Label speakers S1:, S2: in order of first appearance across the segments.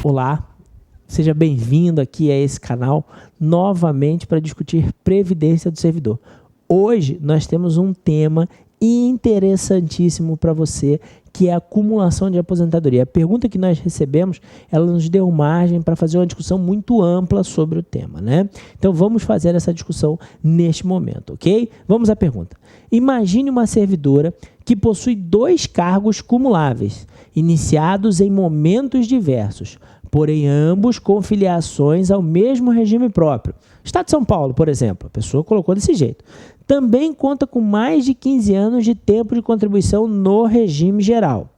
S1: Olá, seja bem-vindo aqui a esse canal novamente para discutir previdência do servidor. Hoje nós temos um tema interessantíssimo para você, que é a acumulação de aposentadoria. A pergunta que nós recebemos, ela nos deu margem para fazer uma discussão muito ampla sobre o tema, né? Então vamos fazer essa discussão neste momento, ok? Vamos à pergunta. Imagine uma servidora que possui 2 cargos cumuláveis, iniciados em momentos diversos, porém ambos com filiações ao mesmo regime próprio. Estado de São Paulo, por exemplo, a pessoa colocou desse jeito. Também conta com mais de 15 anos de tempo de contribuição no regime geral.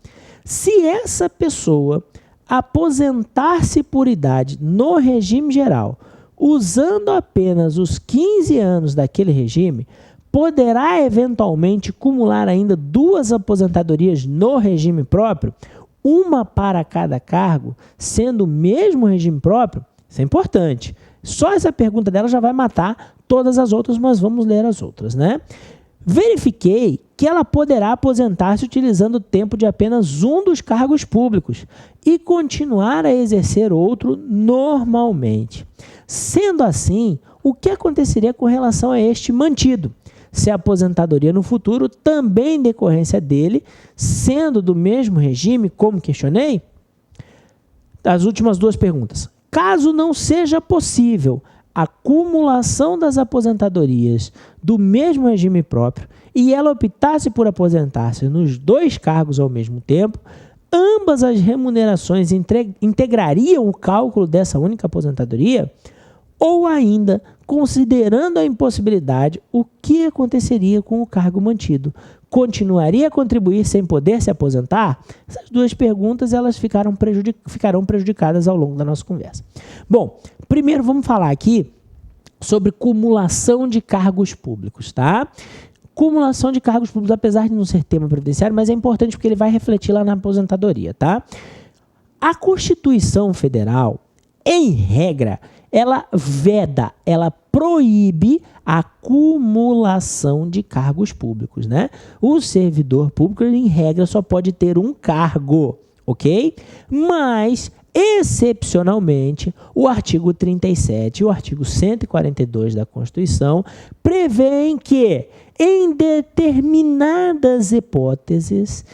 S1: Se essa pessoa aposentar-se por idade no regime geral, usando apenas os 15 anos daquele regime, poderá eventualmente acumular ainda 2 aposentadorias no regime próprio, uma para cada cargo, sendo o mesmo regime próprio? Isso é importante. Só essa pergunta dela já vai matar todas as outras, mas vamos ler as outras, né? Verifiquei que ela poderá aposentar-se utilizando o tempo de apenas um dos cargos públicos e continuar a exercer outro normalmente. Sendo assim, o que aconteceria com relação a este mantido? Se a aposentadoria no futuro também em decorrência dele, sendo do mesmo regime, como questionei? As últimas 2 perguntas. Caso não seja possível a acumulação das aposentadorias do mesmo regime próprio e ela optasse por aposentar-se nos 2 cargos ao mesmo tempo, ambas as remunerações integrariam o cálculo dessa única aposentadoria? Ou ainda, considerando a impossibilidade, o que aconteceria com o cargo mantido? Continuaria a contribuir sem poder se aposentar? Essas 2 perguntas elas ficarão prejudicadas ao longo da nossa conversa. Bom, primeiro vamos falar aqui sobre cumulação de cargos públicos, tá? Cumulação de cargos públicos, apesar de não ser tema previdenciário, mas é importante porque ele vai refletir lá na aposentadoria, tá? A Constituição Federal, em regra, ela veda, ela proíbe a acumulação de cargos públicos, né? O servidor público, ele, em regra, só pode ter um cargo, ok? Mas, excepcionalmente, o artigo 37 e o artigo 142 da Constituição prevêem que, em determinadas hipóteses,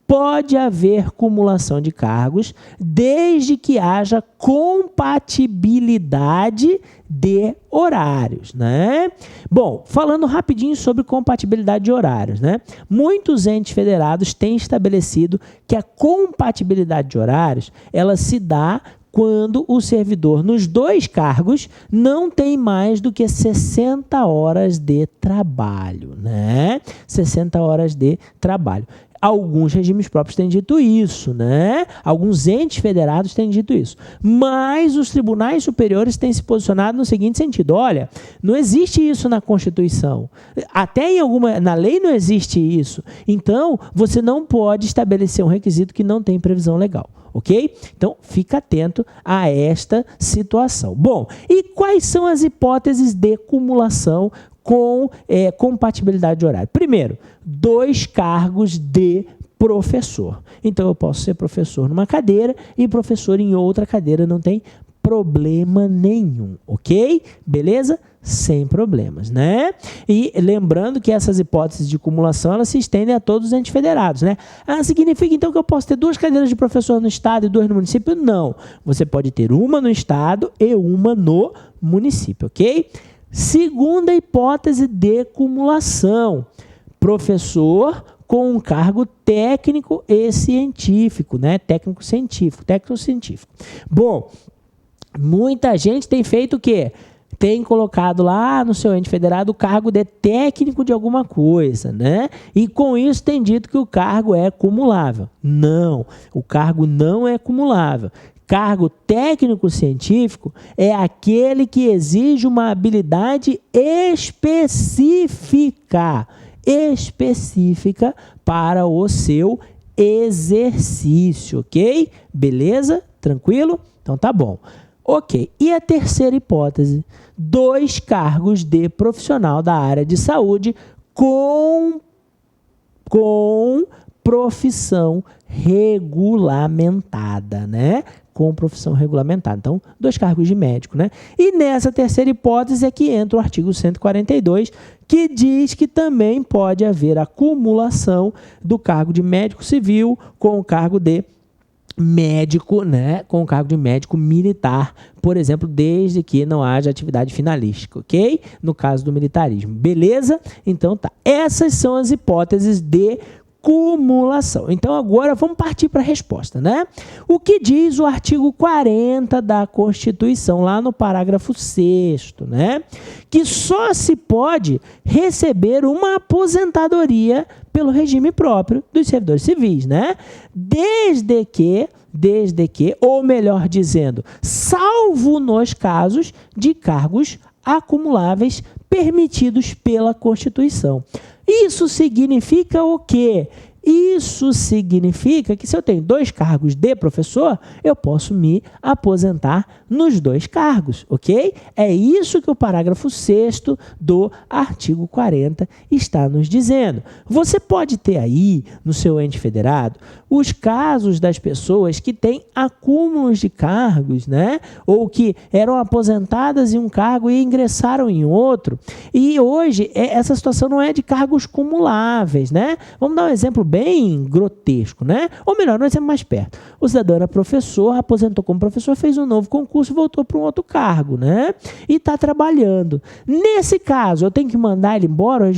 S1: pode haver cumulação de cargos, desde que haja compatibilidade de horários, né? Bom, falando rapidinho sobre compatibilidade de horários, né? Muitos entes federados têm estabelecido que a compatibilidade de horários, ela se dá quando o servidor, nos 2 cargos, não tem mais do que 60 horas de trabalho, né? 60 horas de trabalho. Alguns regimes próprios têm dito isso, né? Alguns entes federados têm dito isso. Mas os tribunais superiores têm se posicionado no seguinte sentido: olha, não existe isso na Constituição. Até na lei não existe isso. Então, você não pode estabelecer um requisito que não tem previsão legal. Ok? Então, fica atento a esta situação. Bom, e quais são as hipóteses de cumulação com compatibilidade de horário? Primeiro, 2 cargos de professor. Então, eu posso ser professor numa cadeira e professor em outra cadeira, não tem problema nenhum, ok? Beleza? Sem problemas, né? E lembrando que essas hipóteses de cumulação, elas se estendem a todos os entes federados, né? Significa então que eu posso ter 2 cadeiras de professor no estado e 2 no município? Não. Você pode ter uma no estado e uma no município, ok? Segunda hipótese de cumulação: professor com um cargo técnico e científico, né? Técnico-científico. Bom, muita gente tem feito o quê? Tem colocado lá no seu ente federado o cargo de técnico de alguma coisa, né? E com isso tem dito que o cargo é cumulável. Não, o cargo não é cumulável. Cargo técnico-científico é aquele que exige uma habilidade específica para o seu exercício, ok? Beleza? Tranquilo? Então tá bom. Ok, e a terceira hipótese? 2 cargos de profissional da área de saúde com profissão regulamentada, né? Com profissão regulamentada. Então, 2 cargos de médico, né? E nessa terceira hipótese é que entra o artigo 142, que diz que também pode haver acumulação do cargo de médico civil com o cargo de médico, né? Com o cargo de médico militar, por exemplo, desde que não haja atividade finalística, ok? No caso do militarismo. Beleza? Então tá. Essas são as hipóteses de cumulação. Então agora vamos partir para a resposta, né? O que diz o artigo 40 da Constituição, lá no parágrafo 6º, né? Que só se pode receber uma aposentadoria pelo regime próprio dos servidores civis, né? Desde que, ou melhor dizendo, salvo nos casos de cargos acumuláveis permitidos pela Constituição. Isso significa o quê? Isso significa que se eu tenho 2 cargos de professor, eu posso me aposentar nos 2 cargos, ok? É isso que o parágrafo 6º do artigo 40 está nos dizendo. Você pode ter aí, no seu ente federado, os casos das pessoas que têm acúmulos de cargos, né? Ou que eram aposentadas em um cargo e ingressaram em outro. E hoje, essa situação não é de cargos cumuláveis, né? Vamos dar um exemplo bem grotesco, né? Ou melhor, um exemplo mais perto. O cidadão era professor, aposentou como professor, fez um novo concurso e voltou para um outro cargo, né? E está trabalhando. Nesse caso, eu tenho que mandar ele embora? O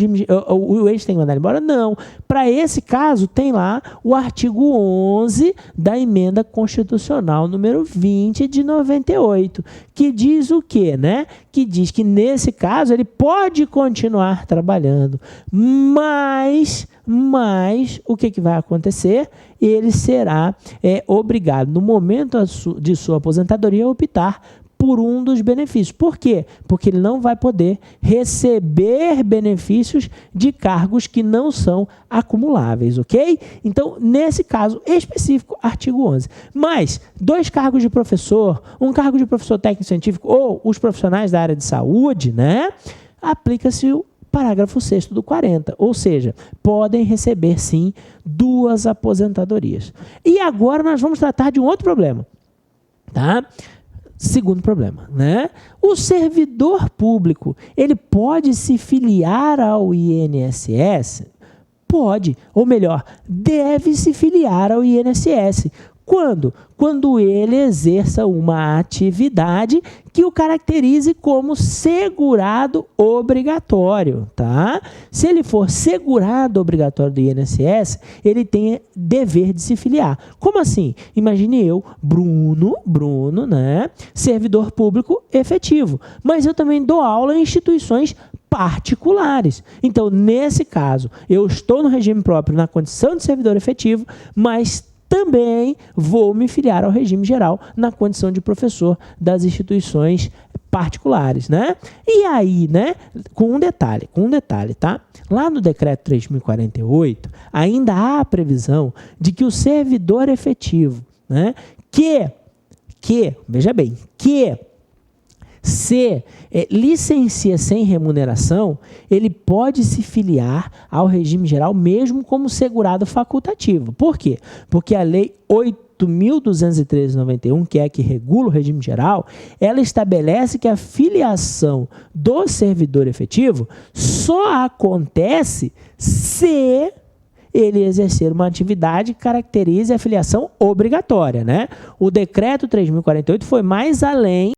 S1: ente tem que mandar ele embora? Não. Para esse caso, tem lá o artigo 11 da Emenda Constitucional número 20 de 98, que diz o quê, né? Que diz que nesse caso ele pode continuar trabalhando, mas o que vai acontecer? Ele será obrigado, no momento de sua aposentadoria, a optar por um dos benefícios. Por quê? Porque ele não vai poder receber benefícios de cargos que não são acumuláveis, ok? Então, nesse caso específico, artigo 11. Mas 2 cargos de professor, um cargo de professor técnico-científico ou os profissionais da área de saúde, né? Aplica-se o parágrafo 6º do 40, ou seja, podem receber sim 2 aposentadorias. E agora nós vamos tratar de um outro problema, tá? Segundo problema, né? O servidor público, ele pode se filiar ao INSS? Pode, ou melhor, deve se filiar ao INSS. Quando? Quando ele exerça uma atividade que o caracterize como segurado obrigatório, tá? Se ele for segurado obrigatório do INSS, ele tem dever de se filiar. Como assim? Imagine eu, Bruno, né? Servidor público efetivo, mas eu também dou aula em instituições particulares. Então, nesse caso, eu estou no regime próprio na condição de servidor efetivo, mas também vou me filiar ao regime geral na condição de professor das instituições particulares, né? E aí, né, com um detalhe, tá? Lá no decreto 3.048, ainda há a previsão de que o servidor efetivo, né, veja bem, que se licencia sem remuneração, ele pode se filiar ao regime geral mesmo como segurado facultativo. Por quê? Porque a lei 8.213/91, que é a que regula o regime geral, ela estabelece que a filiação do servidor efetivo só acontece se ele exercer uma atividade que caracterize a filiação obrigatória, né? O decreto 3.048 foi mais além,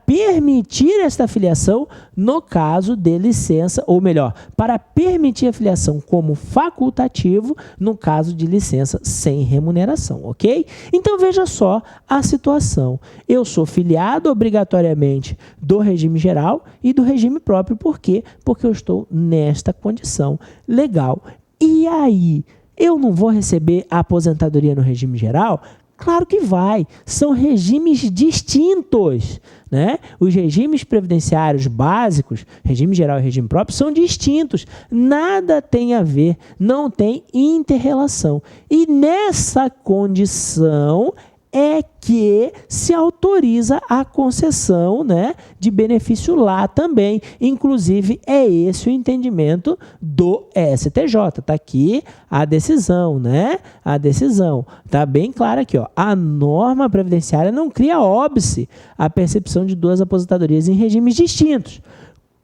S1: permitir esta filiação no caso de licença, ou melhor, para permitir a filiação como facultativo no caso de licença sem remuneração, ok? Então veja só a situação. Eu sou filiado obrigatoriamente do regime geral e do regime próprio. Por quê? Porque eu estou nesta condição legal. E aí, eu não vou receber a aposentadoria no regime geral? Claro que vai. São regimes distintos, né? Os regimes previdenciários básicos, regime geral e regime próprio, são distintos. Nada tem a ver, não tem inter-relação. E nessa condição é que se autoriza a concessão, né, de benefício lá também. Inclusive, é esse o entendimento do STJ. Está aqui a decisão, né? A decisão. Está bem clara aqui, ó. A norma previdenciária não cria óbice a percepção de duas aposentadorias em regimes distintos,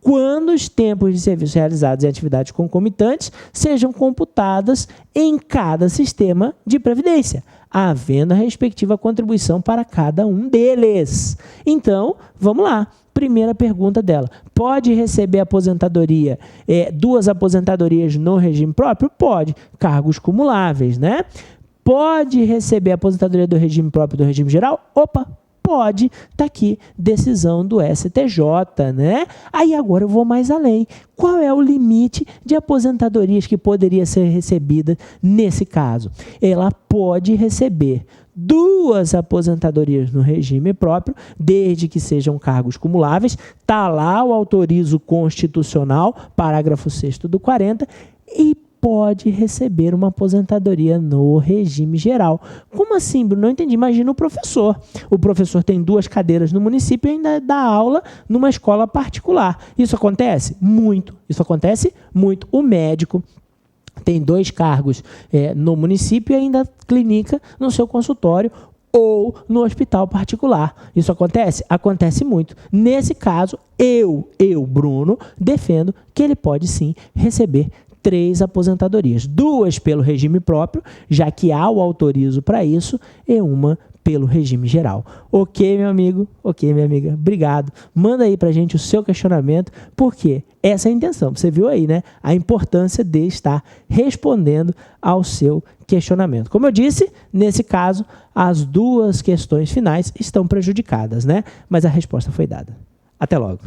S1: quando os tempos de serviço realizados em atividades concomitantes sejam computadas em cada sistema de previdência, havendo a respectiva contribuição para cada um deles. Então, vamos lá. Primeira pergunta dela. Pode receber aposentadoria, duas aposentadorias no regime próprio? Pode. Cargos cumuláveis, né? Pode receber aposentadoria do regime próprio e do regime geral? Opa! Pode, tá aqui, decisão do STJ, né? Aí agora eu vou mais além. Qual é o limite de aposentadorias que poderia ser recebida nesse caso? Ela pode receber duas aposentadorias no regime próprio, desde que sejam cargos cumuláveis. Tá lá o autorizo constitucional, parágrafo 6º do 40, e pode receber uma aposentadoria no regime geral. Como assim, Bruno? Não entendi. Imagina o professor. O professor tem 2 cadeiras no município e ainda dá aula numa escola particular. Isso acontece? Muito. Isso acontece muito. O médico tem 2 cargos no município e ainda clinica no seu consultório ou no hospital particular. Isso acontece? Acontece muito. Nesse caso, eu, Bruno, defendo que ele pode sim receber 3 aposentadorias. 2 pelo regime próprio, já que há o autorizo para isso, e uma pelo regime geral. Ok, meu amigo? Ok, minha amiga? Obrigado. Manda aí pra gente o seu questionamento, porque essa é a intenção. Você viu aí, né? A importância de estar respondendo ao seu questionamento. Como eu disse, nesse caso, as 2 questões finais estão prejudicadas, né? Mas a resposta foi dada. Até logo.